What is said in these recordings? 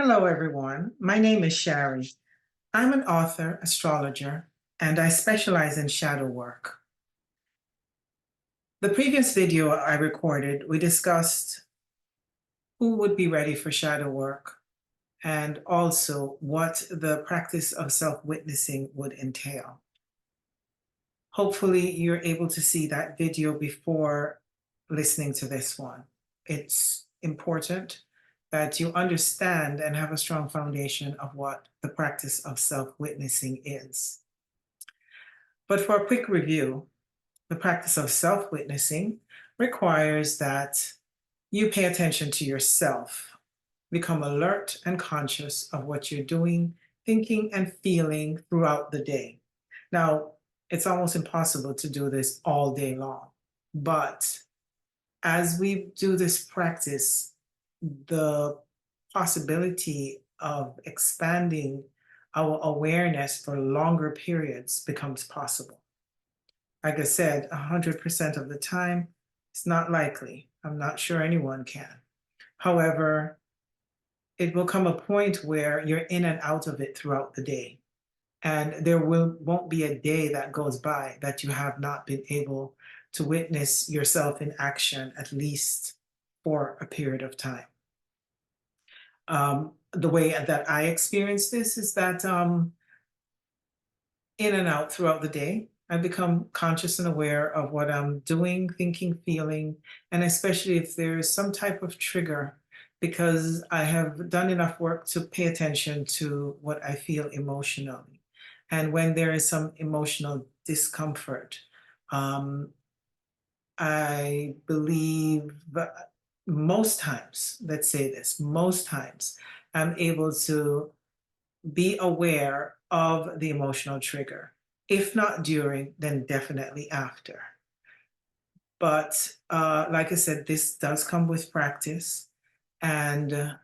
Hello, everyone. My name is Shari. I'm an author, astrologer, and I specialize in shadow work. The previous video I recorded, we discussed who would be ready for shadow work and also what the practice of self-witnessing would entail. Hopefully, you're able to see that video before listening to this one. It's important that you understand and have a strong foundation of what the practice of self-witnessing is. But for a quick review, the practice of self-witnessing requires that you pay attention to yourself, become alert and conscious of what you're doing, thinking, and feeling throughout the day. Now, it's almost impossible to do this all day long, but as we do this practice, the possibility of expanding our awareness for longer periods becomes possible. Like I said, 100% of the time, it's not likely. I'm not sure anyone can. However, it will come a point where you're in and out of it throughout the day. And there won't be a day that goes by that you have not been able to witness yourself in action, at least for a period of time. The way that I experience this is that in and out throughout the day, I become conscious and aware of what I'm doing, thinking, feeling, and especially if there's some type of trigger, because I have done enough work to pay attention to what I feel emotionally. And when there is some emotional discomfort, um, I believe most times, let's say this, most times, I'm able to be aware of the emotional trigger. If not during, then definitely after. But like I said, this does come with practice, and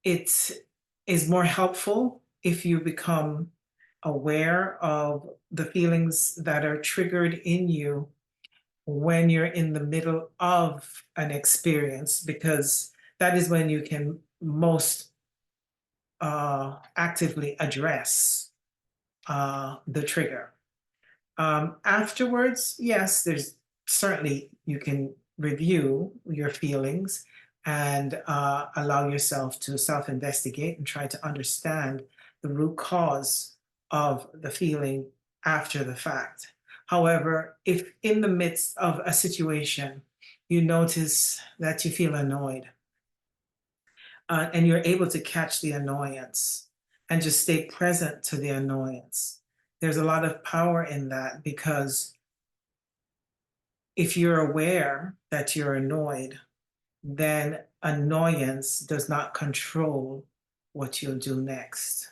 it is more helpful if you become aware of the feelings that are triggered in you when you're in the middle of an experience, because that is when you can most actively address the trigger. Afterwards, yes, there's certainly you can review your feelings and allow yourself to self-investigate and try to understand the root cause of the feeling after the fact. However, if in the midst of a situation you notice that you feel annoyed, and you're able to catch the annoyance and just stay present to the annoyance, there's a lot of power in that, because if you're aware that you're annoyed, then annoyance does not control what you'll do next.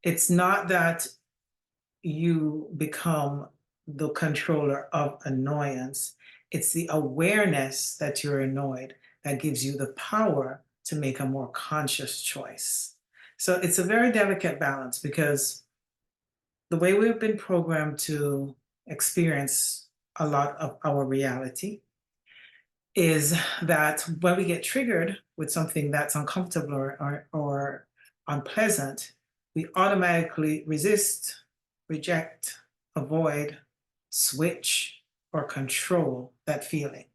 It's not that you become the controller of annoyance, it's the awareness that you're annoyed that gives you the power to make a more conscious choice. So it's a very delicate balance, because the way we've been programmed to experience a lot of our reality is that when we get triggered with something that's uncomfortable or unpleasant, we automatically resist, reject, avoid, switch, or control that feeling.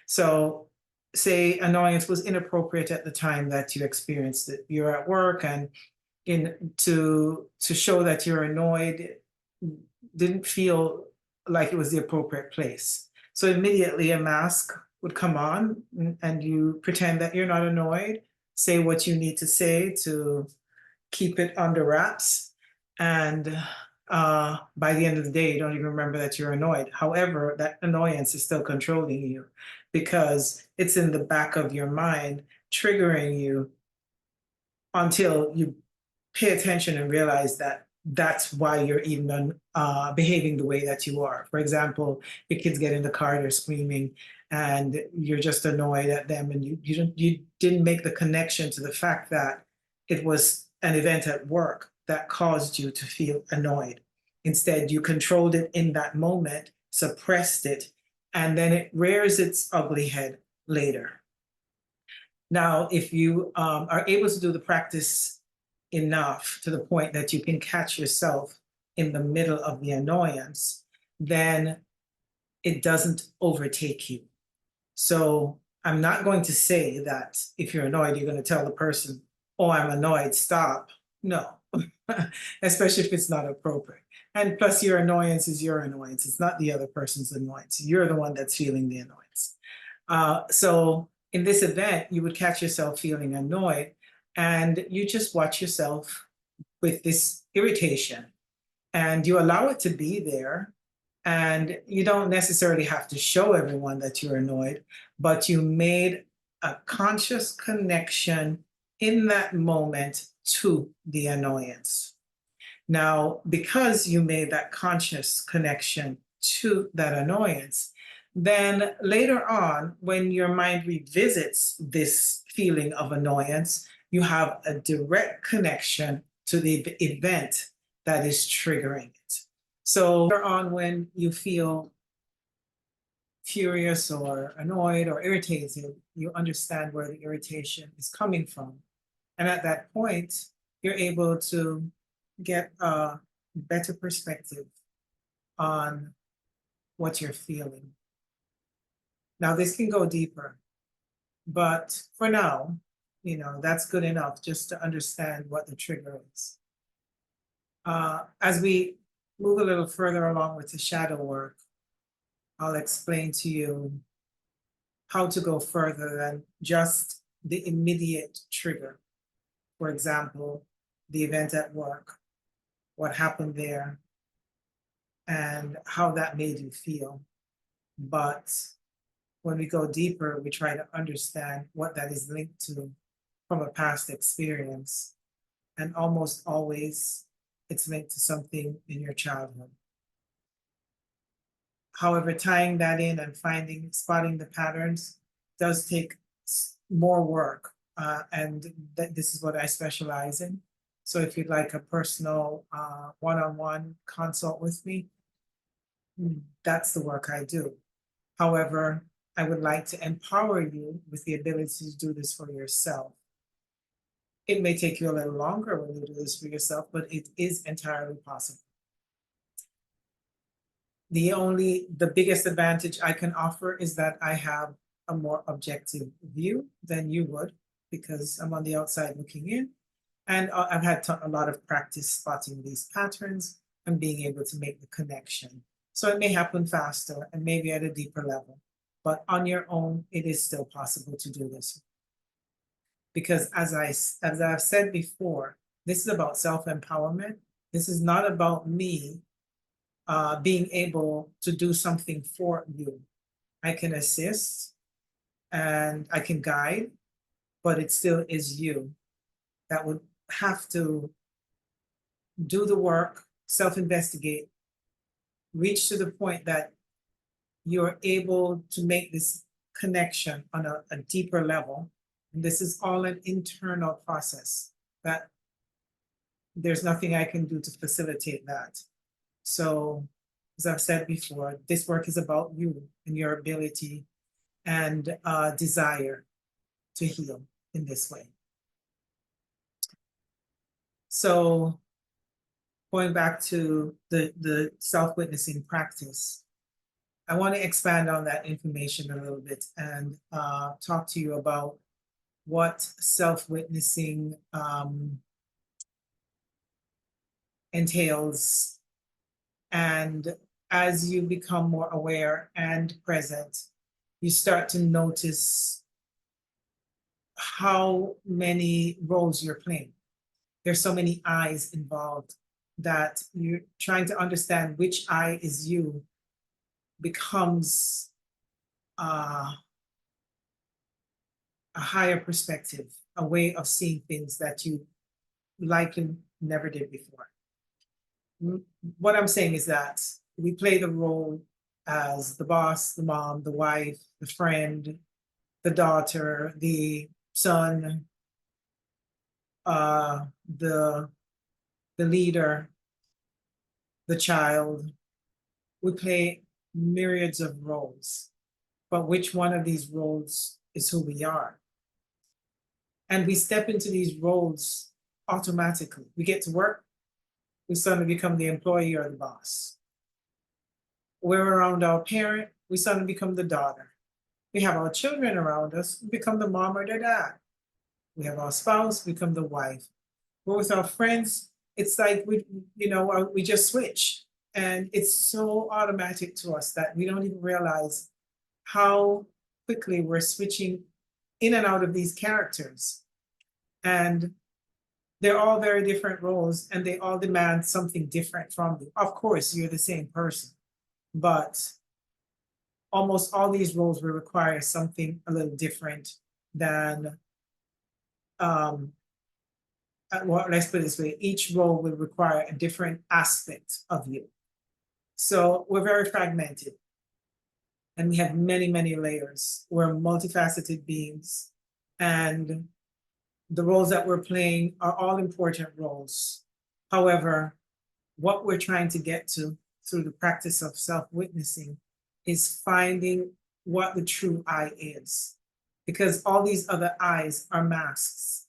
So, say annoyance was inappropriate at the time that you experienced it. You're at work, and to show that you're annoyed didn't feel like it was the appropriate place. So immediately a mask would come on, and you pretend that you're not annoyed, say what you need to say to keep it under wraps. And by the end of the day, you don't even remember that you're annoyed. However, that annoyance is still controlling you, because it's in the back of your mind, triggering you until you pay attention and realize that that's why you're even behaving the way that you are. For example, your kids get in the car, they're screaming, and you're just annoyed at them, and you didn't make the connection to the fact that it was an event at work that caused you to feel annoyed. Instead, you controlled it in that moment, suppressed it, and then it rears its ugly head later. Now, if you are able to do the practice enough to the point that you can catch yourself in the middle of the annoyance, then it doesn't overtake you. So I'm not going to say that if you're annoyed, you're going to tell the person, oh, I'm annoyed, stop. No, especially if it's not appropriate. And plus, your annoyance is your annoyance. It's not the other person's annoyance. You're the one that's feeling the annoyance. So in this event, you would catch yourself feeling annoyed and you just watch yourself with this irritation and you allow it to be there. And you don't necessarily have to show everyone that you're annoyed, but you made a conscious connection in that moment to the annoyance. Now, because you made that conscious connection to that annoyance, then later on, when your mind revisits this feeling of annoyance, you have a direct connection to the event that is triggering it. So later on, when you feel furious or annoyed or irritated, you understand where the irritation is coming from. And at that point, you're able to get a better perspective on what you're feeling. Now, this can go deeper, but for now, that's good enough just to understand what the trigger is. As we move a little further along with the shadow work, I'll explain to you how to go further than just the immediate trigger. For example, the event at work, what happened there, and how that made you feel. But when we go deeper, we try to understand what that is linked to from a past experience. And almost always, it's linked to something in your childhood. However, tying that in and spotting the patterns does take more work. And this is what I specialize in. So if you'd like a personal one-on-one consult with me, that's the work I do. However, I would like to empower you with the ability to do this for yourself. It may take you a little longer when you do this for yourself, but it is entirely possible. The biggest advantage I can offer is that I have a more objective view than you would, because I'm on the outside looking in. And I've had a lot of practice spotting these patterns and being able to make the connection. So it may happen faster and maybe at a deeper level, but on your own, it is still possible to do this. Because as I've said before, this is about self-empowerment. This is not about me being able to do something for you. I can assist and I can guide, but it still is you that would have to do the work, self-investigate, reach to the point that you're able to make this connection on a deeper level. And this is all an internal process that there's nothing I can do to facilitate that. So, as I've said before, this work is about you and your ability and desire to heal in this way. So, going back to the self-witnessing practice, I want to expand on that information a little bit and talk to you about what self-witnessing entails. And as you become more aware and present, you start to notice how many roles you're playing. There's so many eyes involved that you're trying to understand which eye is you becomes a higher perspective, a way of seeing things that you likely never did before. What I'm saying is that we play the role as the boss, the mom, the wife, the friend, the daughter, the son, the leader, the child. We play myriads of roles, but which one of these roles is who we are? And we step into these roles automatically. We get to work, we suddenly become the employee or the boss. We're around our parent, we suddenly become the daughter. We have our children around us, we become the mom or the dad. We have our spouse, become the wife. We're with our friends, it's like we just switch. And it's so automatic to us that we don't even realize how quickly we're switching in and out of these characters. And they're all very different roles and they all demand something different from you. Of course, you're the same person, but almost all these roles will require something a little different than, um, well, let's put it this way, each role will require a different aspect of you. So we're very fragmented and we have many, many layers. We're multifaceted beings and the roles that we're playing are all important roles. However, what we're trying to get to through the practice of self-witnessing is finding what the true I is. Because all these other I's are masks.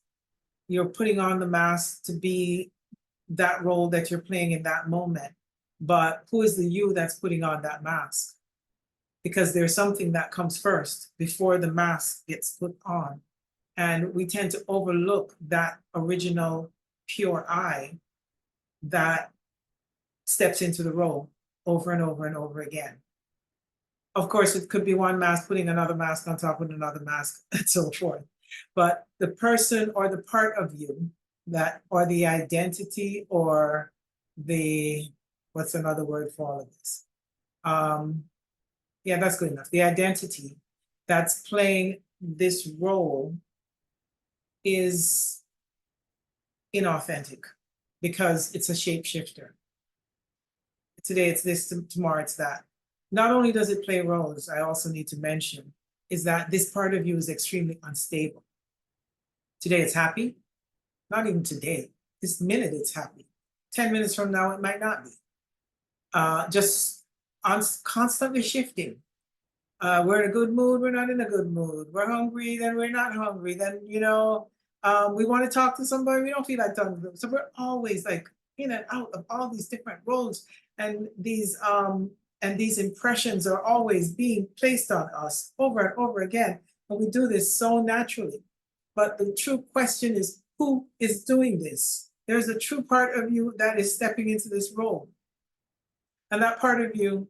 You're putting on the mask to be that role that you're playing in that moment. But who is the you that's putting on that mask? Because there's something that comes first before the mask gets put on. And we tend to overlook that original pure I that steps into the role over and over and over again. Of course, it could be one mask putting another mask on top of another mask and so forth. But the person or the part of you that, or the identity or the, what's another word for all of this? Yeah, that's good enough. The identity that's playing this role is inauthentic because it's a shapeshifter. Today it's this, tomorrow it's that. Not only does it play roles, I also need to mention, is that this part of you is extremely unstable. Today it's happy, not even today, this minute it's happy. 10 minutes from now, it might not be. Just constantly shifting. We're in a good mood, we're not in a good mood. We're hungry, then we're not hungry. Then, we want to talk to somebody, we don't feel like talking to them. So we're always like in and out of all these different roles. And these impressions are always being placed on us over and over again. And we do this so naturally. But the true question is, who is doing this? There's a true part of you that is stepping into this role. And that part of you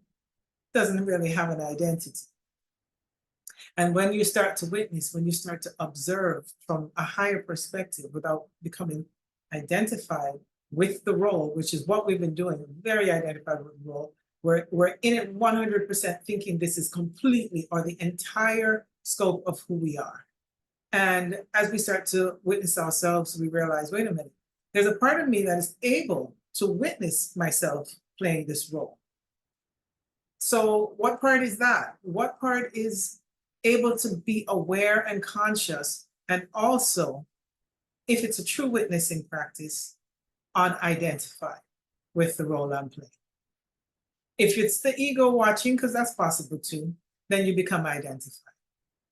doesn't really have an identity. And when you start to witness, when you start to observe from a higher perspective without becoming identified with the role, which is what we've been doing, very identified with the role, we're in it 100% thinking this is completely or the entire scope of who we are. And as we start to witness ourselves, we realize, wait a minute, there's a part of me that is able to witness myself playing this role. So what part is that? What part is able to be aware and conscious, and also, if it's a true witnessing practice, unidentified with the role I'm playing? If it's the ego watching, because that's possible too, then you become identified.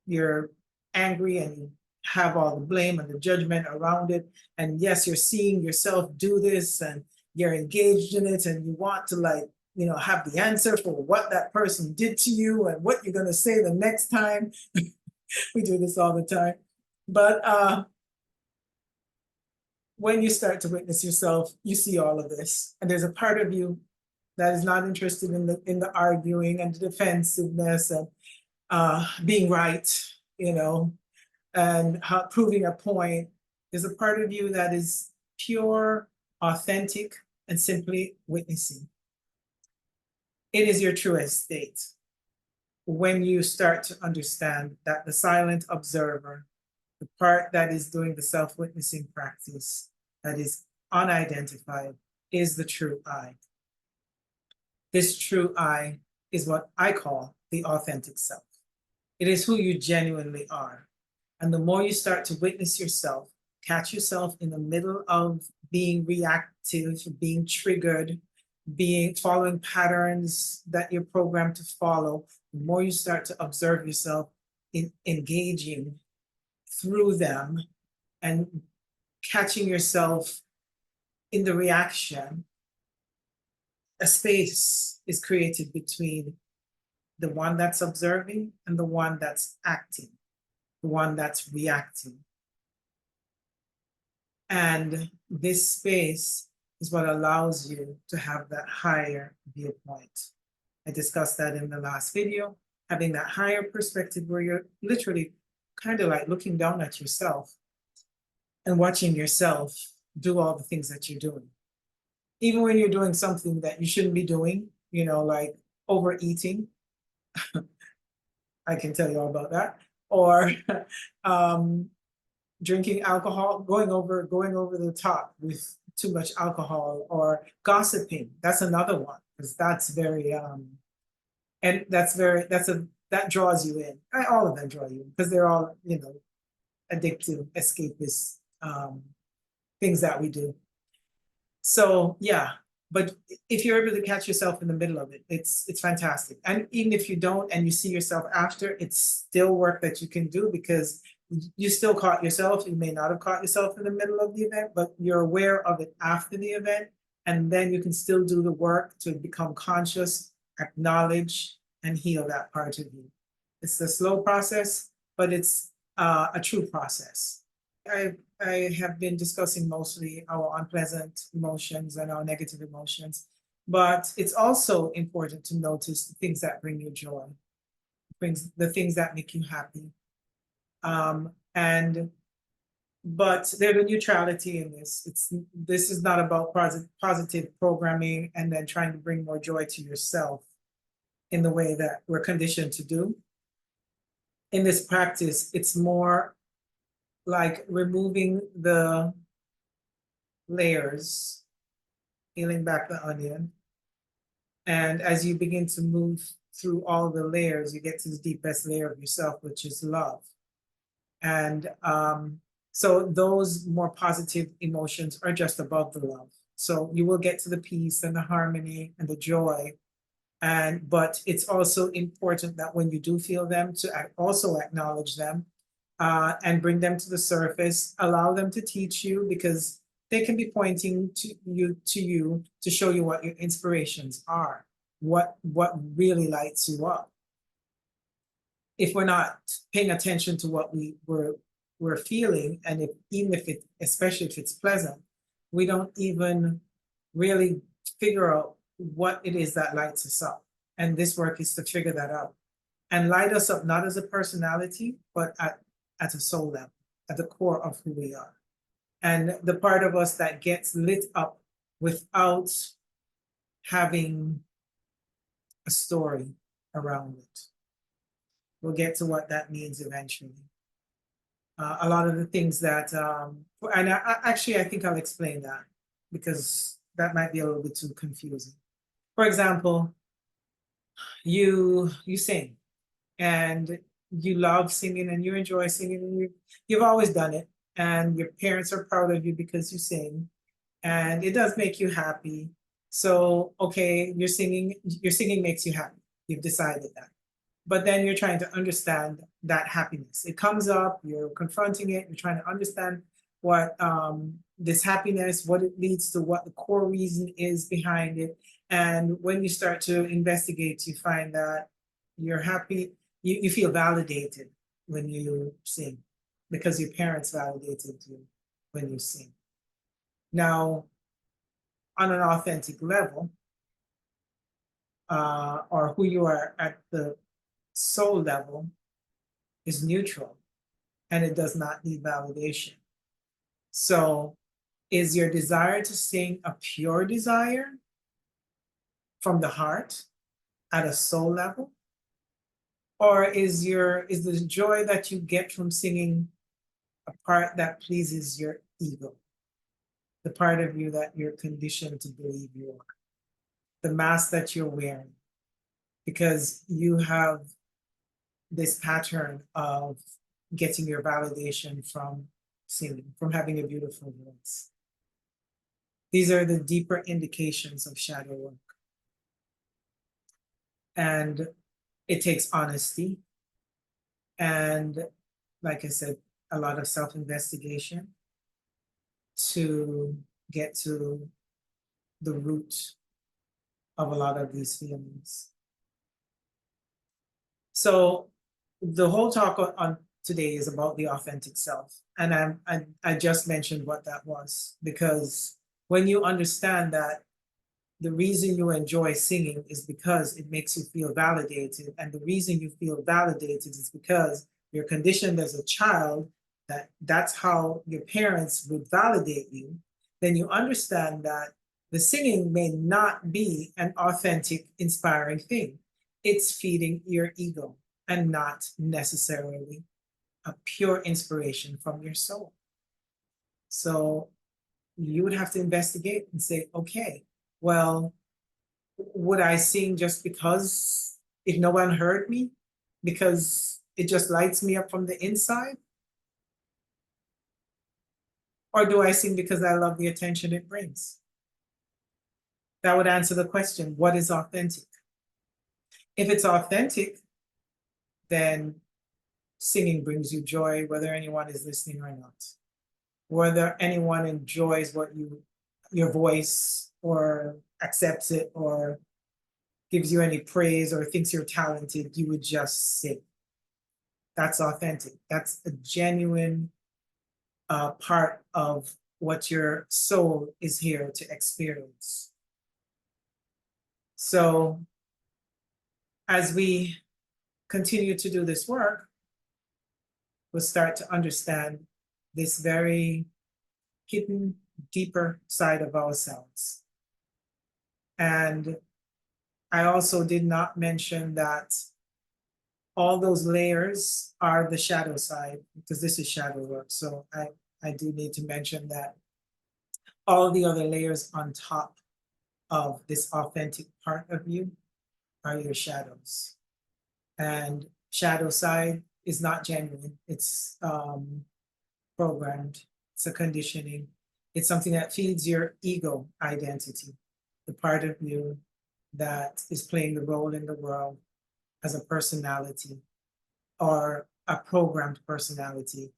You're angry and you have all the blame and the judgment around it. And yes, you're seeing yourself do this and you're engaged in it and you want to have the answer for what that person did to you and what you're going to say the next time. We do this all the time. But when you start to witness yourself, you see all of this. And there's a part of you that is not interested in the arguing and the defensiveness and being right, and proving a point. There's a part of you that is pure, authentic, and simply witnessing. It is your truest state when you start to understand that the silent observer, the part that is doing the self-witnessing practice, that is unidentified, is the true I. This true I is what I call the authentic self. It is who you genuinely are. And the more you start to witness yourself, catch yourself in the middle of being reactive, being triggered, following patterns that you're programmed to follow, the more you start to observe yourself in engaging through them, and catching yourself in the reaction, a space is created between the one that's observing and the one that's acting, the one that's reacting. And this space is what allows you to have that higher viewpoint. I discussed that in the last video, having that higher perspective where you're literally kind of like looking down at yourself and watching yourself do all the things that you're doing. Even when you're doing something that you shouldn't be doing, you know, like overeating, I can tell you all about that, or drinking alcohol, going over the top with too much alcohol, or gossiping. That's another one, because that's very and that draws you in. All of them draw you in because they're all, you know, addictive, escapist things that we do. So yeah, but if you're able to catch yourself in the middle of it, it's fantastic. And even if you don't and you see yourself after, it's still work that you can do, because you still caught yourself. You may not have caught yourself in the middle of the event, but you're aware of it after the event. And then you can still do the work to become conscious, acknowledge, and heal that part of you. It's a slow process, but it's a true process. I have been discussing mostly our unpleasant emotions and our negative emotions, but it's also important to notice the things that bring you joy, brings the things that make you happy. But there's a neutrality in this. This is not about positive programming and then trying to bring more joy to yourself in the way that we're conditioned to do. In this practice, it's more like removing the layers, peeling back the onion. And as you begin to move through all the layers, you get to the deepest layer of yourself, which is love. And so those more positive emotions are just above the love. So you will get to the peace and the harmony and the joy. But it's also important that when you do feel them, to also acknowledge them and bring them to the surface, allow them to teach you, because they can be pointing to you to show you what your inspirations are, what really lights you up. If we're not paying attention to what we're feeling, and even if it, especially if it's pleasant, we don't even really figure out what it is that lights us up. And this work is to figure that out and light us up, not as a personality, but at a soul level, at the core of who we are. And the part of us that gets lit up without having a story around it. We'll get to what that means eventually. A lot of the things that, and actually, I think I'll explain that, because that might be a little bit too confusing. For example, you sing, and you love singing, and you enjoy singing, and you've always done it, and your parents are proud of you because you sing, and it does make you happy. So, okay, your singing makes you happy. You've decided that. But then you're trying to understand that happiness. It comes up, you're confronting it, you're trying to understand what this happiness, what it leads to, what the core reason is behind it. And when you start to investigate, you find that you're happy, you feel validated when you sing, because your parents validated you when you sing. Now, on an authentic level, or who you are at the soul level, is neutral, and it does not need validation. So, is your desire to sing a pure desire from the heart at a soul level? Or is the joy that you get from singing a part that pleases your ego, the part of you that you're conditioned to believe you are, the mask that you're wearing, because you have this pattern of getting your validation from singing, from having a beautiful voice. These are the deeper indications of shadow work. And it takes honesty. And like I said, a lot of self-investigation to get to the root of a lot of these feelings. So the whole talk on today is about the authentic self. And I just mentioned what that was, because when you understand that the reason you enjoy singing is because it makes you feel validated, and the reason you feel validated is because you're conditioned as a child that that's how your parents would validate you, then you understand that the singing may not be an authentic, inspiring thing. It's feeding your ego and not necessarily a pure inspiration from your soul. So you would have to investigate and say, okay, well, would I sing just because if no one heard me? Because it just lights me up from the inside? Or do I sing because I love the attention it brings? That would answer the question, what is authentic? If it's authentic, then singing brings you joy, whether anyone is listening or not. Whether anyone enjoys your voice, or accepts it, or gives you any praise, or thinks you're talented, you would just sing. That's authentic. That's a genuine part of what your soul is here to experience. So as we continue to do this work, we'll start to understand this very hidden, deeper side of ourselves. And I also did not mention that all those layers are the shadow side, because this is shadow work. So I do need to mention that all the other layers on top of this authentic part of you are your shadows. And shadow side is not genuine. It's programmed. It's a conditioning. It's something that feeds your ego identity, the part of you that is playing the role in the world as a personality or a programmed personality.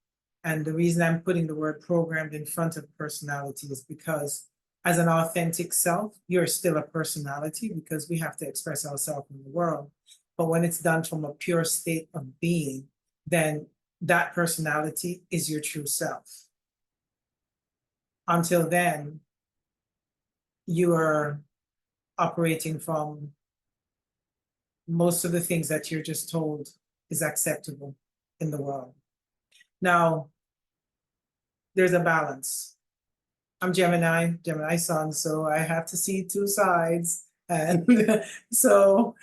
And the reason I'm putting the word programmed in front of personality is because as an authentic self, you're still a personality, because we have to express ourselves in the world. But when it's done from a pure state of being, then that personality is your true self. Until then, you are operating from most of the things that you're just told is acceptable in the world. Now, there's a balance. I'm Gemini sun, so I have to see two sides. And so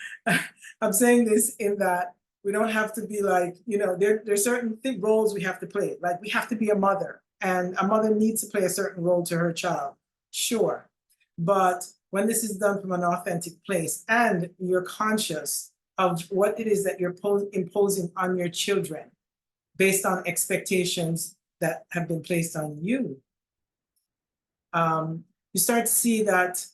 I'm saying this in that we don't have to be like, there's certain roles we have to play. Like we have to be a mother, and a mother needs to play a certain role to her child. Sure. But when this is done from an authentic place and you're conscious of what it is that you're imposing on your children based on expectations that have been placed on you, you start to see that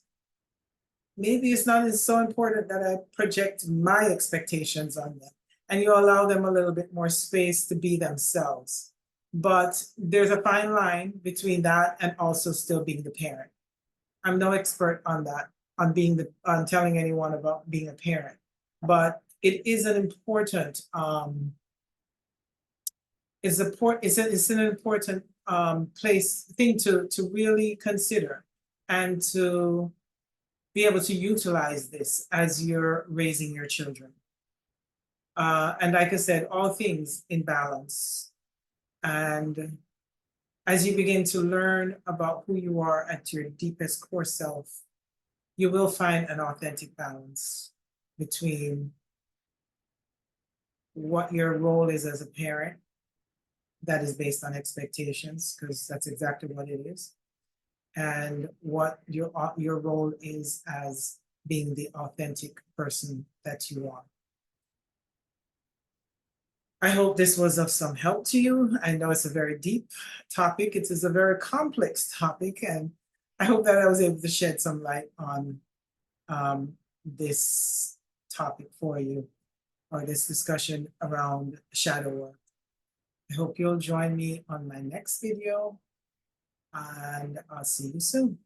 maybe it's not so important that I project my expectations on them, and you allow them a little bit more space to be themselves. But there's a fine line between that and also still being the parent. I'm no expert on that, on telling anyone about being a parent, but it is an important it's an important thing to really consider, and to be able to utilize this as you're raising your children. And like I said, all things in balance. And as you begin to learn about who you are at your deepest core self, you will find an authentic balance between what your role is as a parent, that is based on expectations, because that's exactly what it is, and what your role is as being the authentic person that you are. I hope this was of some help to you. I know it's a very deep topic. It is a very complex topic, and I hope that I was able to shed some light on this topic for you, or this discussion around shadow work. I hope you'll join me on my next video, and I'll see you soon.